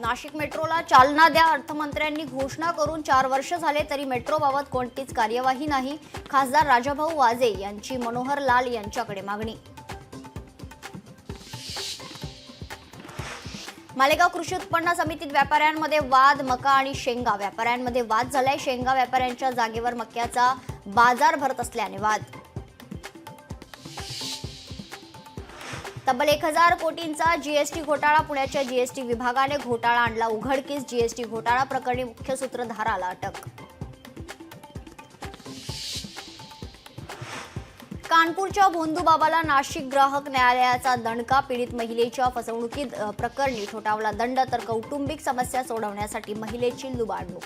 नाशिक मेट्रोला चालना द्या. अर्थमंत्र्यांनी घोषणा करून 4 वर्ष झाले तरी मेट्रोबाबत कोणतीच कार्यवाही नाही. खासदार राजाभाऊ वाजे यांची मनोहर लाल यांच्याकडे मागणी. मालेगाव कृषी उत्पन्न समितीत व्यापाऱ्यांमध्ये वाद. मका आणि शेंगा व्यापाऱ्यांमध्ये वाद झालाय. शेंगा व्यापाऱ्यांच्या जागेवर मक्याचा बाजार भरत असल्याने वाद. तब्बल 1000 कोटींचा जीएसटी घोटाळा. पुण्याच्या जीएसटी विभागाने घोटाळा आणला उघडकीस. जीएसटी घोटाळा प्रकरणी मुख्य सूत्रधाराला अटक. कानपूरच्या भोंदूबाबाला नाशिक ग्राहक न्यायालयाचा दणका. पीडित महिलेच्या फसवणुकीत प्रकरणी ठोठावला दंड, तर कौटुंबिक समस्या सोडवण्यासाठी महिलेची लुबाडणूक.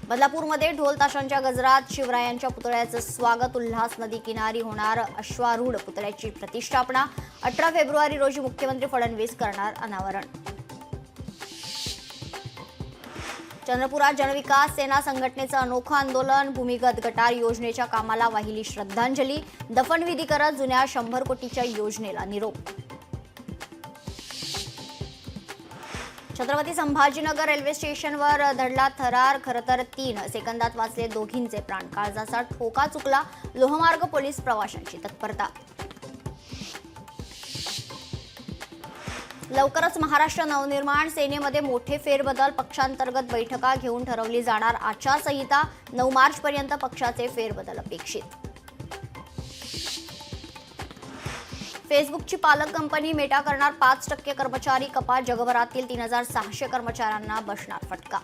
बदलापूरमध्ये ढोल ताशांच्या गजरात शिवरायांच्या पुतळ्याचं स्वागत. उल्हास नदी किनारी होणार अश्वारूढ पुतळ्याची प्रतिष्ठापना. 18 फेब्रुवारी रोजी मुख्यमंत्री फडणवीस करणार अनावरण. चंद्रपुरात जनविकास सेना संघटनेचं अनोखं आंदोलन. भूमिगत गटार योजनेच्या कामाला वाहिली श्रद्धांजली. दफनविधी करत जुन्या 100 कोटीच्या योजनेला निरोप. छत्रपती संभाजीनगर रेल्वे स्टेशनवर धडला थरार. खरं तर 3 सेकंदात वाचले दोघींचे प्राण. काळजाचा ठोका चुकला. लोहमार्ग पोलीस प्रवाशांची तत्परता. लवकरच महाराष्ट्र नवनिर्माण सेनेमध्ये मोठे फेरबदल. पक्षांतर्गत बैठका घेऊन ठरवली जाणार आचारसंहिता. 9 मार्चपर्यंत पक्षाचे फेरबदल अपेक्षित. फेसबुकची पालक कंपनी मेटा करणार 5% कर्मचारी कपात. जगभरातील 3600 कर्मचाऱ्यांना बसणार फटका.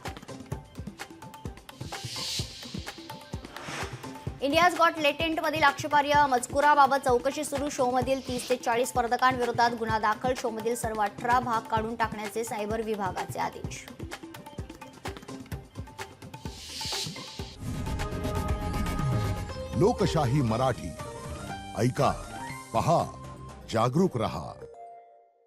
इंडियाज गॉट लेटेंटमधील आक्षेपार्ह मजकुराबाबत चौकशी सुरू. शोमधील 30 ते 40 स्पर्धकांविरोधात गुन्हा दाखल. शोमधील सर्व 18 भाग काढून टाकण्याचे सायबर विभागाचे आदेश. लोकशाही मराठी ऐका, पहा, जागरूक रहा.